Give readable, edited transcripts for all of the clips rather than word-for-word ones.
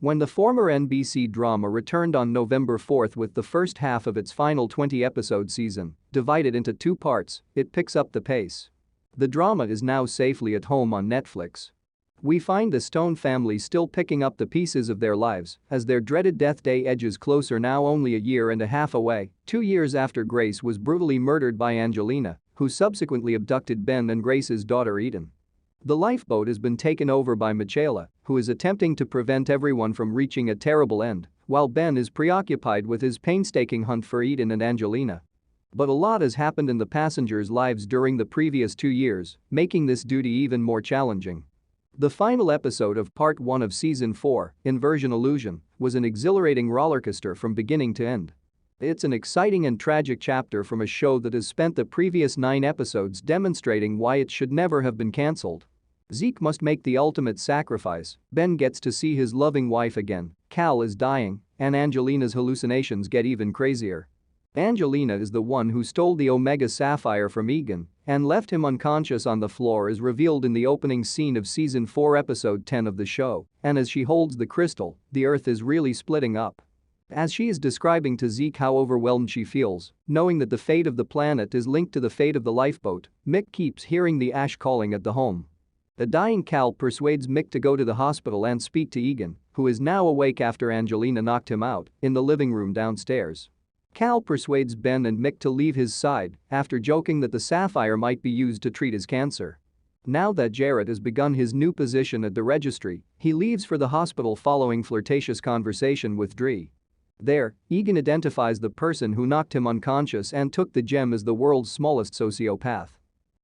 When the former NBC drama returned on November 4 with the first half of its final 20-episode season, divided into two parts, it picks up the pace. The drama is now safely at home on Netflix. We find the Stone family still picking up the pieces of their lives as their dreaded death day edges closer, now only a year and a half away, 2 years after Grace was brutally murdered by Angelina, who subsequently abducted Ben and Grace's daughter Eden. The lifeboat has been taken over by Michaela, who is attempting to prevent everyone from reaching a terrible end, while Ben is preoccupied with his painstaking hunt for Eden and Angelina. But a lot has happened in the passengers' lives during the previous 2 years, making this duty even more challenging. The final episode of Part 1 of Season 4, Inversion Illusion, was an exhilarating rollercoaster from beginning to end. It's an exciting and tragic chapter from a show that has spent the previous 9 episodes demonstrating why it should never have been cancelled. Zeke must make the ultimate sacrifice, Ben gets to see his loving wife again, Cal is dying, and Angelina's hallucinations get even crazier. Angelina is the one who stole the Omega Sapphire from Egan and left him unconscious on the floor, as revealed in the opening scene of Season 4 Episode 10 of the show, and as she holds the crystal, the Earth is really splitting up. As she is describing to Zeke how overwhelmed she feels, knowing that the fate of the planet is linked to the fate of the lifeboat, Mick keeps hearing the ash calling at the home. A dying Cal persuades Mick to go to the hospital and speak to Egan, who is now awake after Angelina knocked him out, in the living room downstairs. Cal persuades Ben and Mick to leave his side after joking that the sapphire might be used to treat his cancer. Now that Jarrett has begun his new position at the registry, he leaves for the hospital following flirtatious conversation with Dree. There, Egan identifies the person who knocked him unconscious and took the gem as the world's smallest sociopath.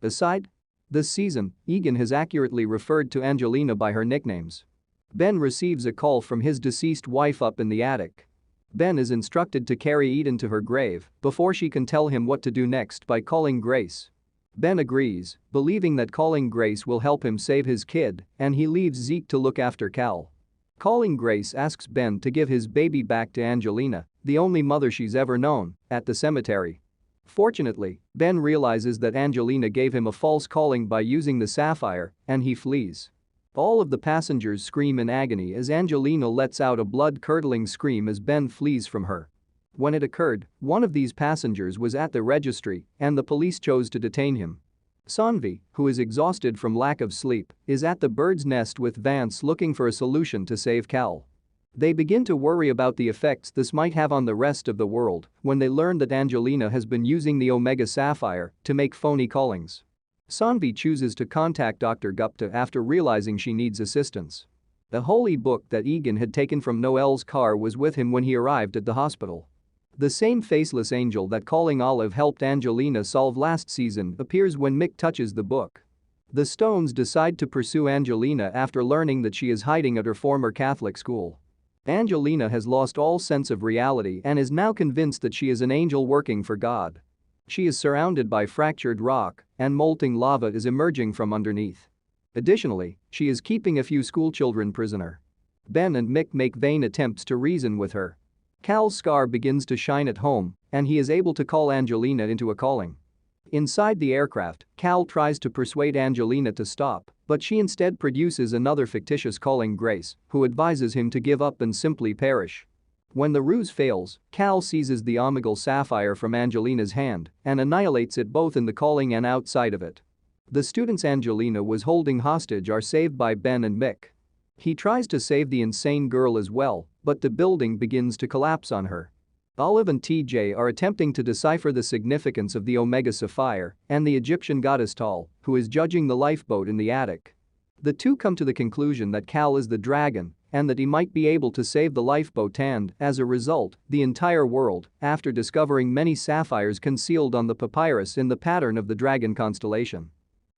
Aside this season, Egan has accurately referred to Angelina by her nicknames. Ben receives a call from his deceased wife up in the attic. Ben is instructed to carry Eden to her grave before she can tell him what to do next by calling Grace. Ben agrees, believing that calling Grace will help him save his kid, and he leaves Zeke to look after Cal. Calling Grace asks Ben to give his baby back to Angelina, the only mother she's ever known, at the cemetery. Fortunately, Ben realizes that Angelina gave him a false calling by using the sapphire, and he flees. All of the passengers scream in agony as Angelina lets out a blood-curdling scream as Ben flees from her. When it occurred, one of these passengers was at the registry, and the police chose to detain him. Sanvi, who is exhausted from lack of sleep, is at the bird's nest with Vance looking for a solution to save Cal. They begin to worry about the effects this might have on the rest of the world when they learn that Angelina has been using the Omega Sapphire to make phony callings. Sanvi chooses to contact Dr. Gupta after realizing she needs assistance. The holy book that Egan had taken from Noel's car was with him when he arrived at the hospital. The same faceless angel that Calling Olive helped Angelina solve last season appears when Mick touches the book. The Stones decide to pursue Angelina after learning that she is hiding at her former Catholic school. Angelina has lost all sense of reality and is now convinced that she is an angel working for God. She is surrounded by fractured rock, and molten lava is emerging from underneath. Additionally, she is keeping a few schoolchildren prisoner. Ben and Mick make vain attempts to reason with her. Cal's scar begins to shine at home, and he is able to call Angelina into a calling. Inside the aircraft, Cal tries to persuade Angelina to stop, but she instead produces another fictitious calling, Grace, who advises him to give up and simply perish. When the ruse fails, Cal seizes the Omegle Sapphire from Angelina's hand and annihilates it both in the calling and outside of it. The students Angelina was holding hostage are saved by Ben and Mick. He tries to save the insane girl as well, but the building begins to collapse on her. Olive and TJ are attempting to decipher the significance of the Omega Sapphire and the Egyptian goddess Tal, who is judging the lifeboat in the attic. The two come to the conclusion that Cal is the dragon and that he might be able to save the lifeboat and, as a result, the entire world, after discovering many sapphires concealed on the papyrus in the pattern of the dragon constellation.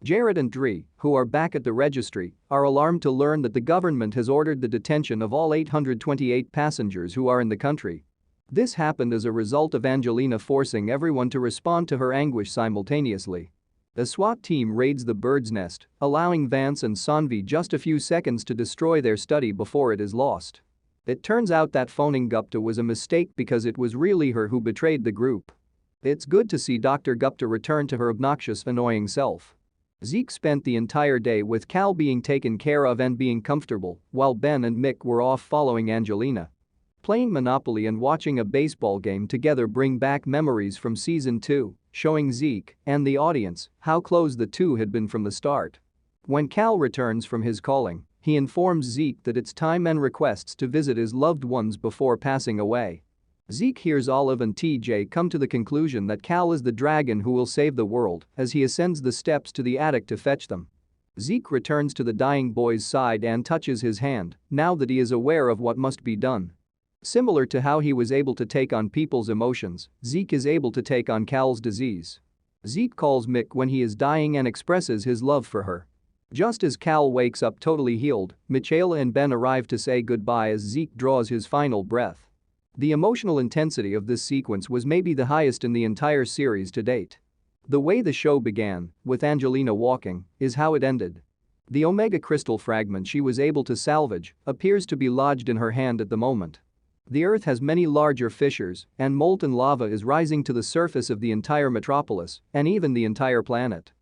Jarrett and Dree, who are back at the registry, are alarmed to learn that the government has ordered the detention of all 828 passengers who are in the country. This happened as a result of Angelina forcing everyone to respond to her anguish simultaneously. A SWAT team raids the bird's nest, allowing Vance and Sanvi just a few seconds to destroy their study before it is lost. It turns out that phoning Gupta was a mistake because it was really her who betrayed the group. It's good to see Dr. Gupta return to her obnoxious, annoying self. Zeke spent the entire day with Cal being taken care of and being comfortable, while Ben and Mick were off following Angelina. Playing Monopoly and watching a baseball game together bring back memories from season 2, showing Zeke and the audience how close the two had been from the start. When Cal returns from his calling, he informs Zeke that it's time and requests to visit his loved ones before passing away. Zeke hears Olive and TJ come to the conclusion that Cal is the dragon who will save the world as he ascends the steps to the attic to fetch them. Zeke returns to the dying boy's side and touches his hand, now that he is aware of what must be done. Similar to how he was able to take on people's emotions, Zeke is able to take on Cal's disease. Zeke calls Mick when he is dying and expresses his love for her. Just as Cal wakes up totally healed, Michaela and Ben arrive to say goodbye as Zeke draws his final breath. The emotional intensity of this sequence was maybe the highest in the entire series to date. The way the show began, with Angelina walking, is how it ended. The Omega Crystal fragment she was able to salvage appears to be lodged in her hand at the moment. The Earth has many larger fissures, and molten lava is rising to the surface of the entire metropolis and even the entire planet.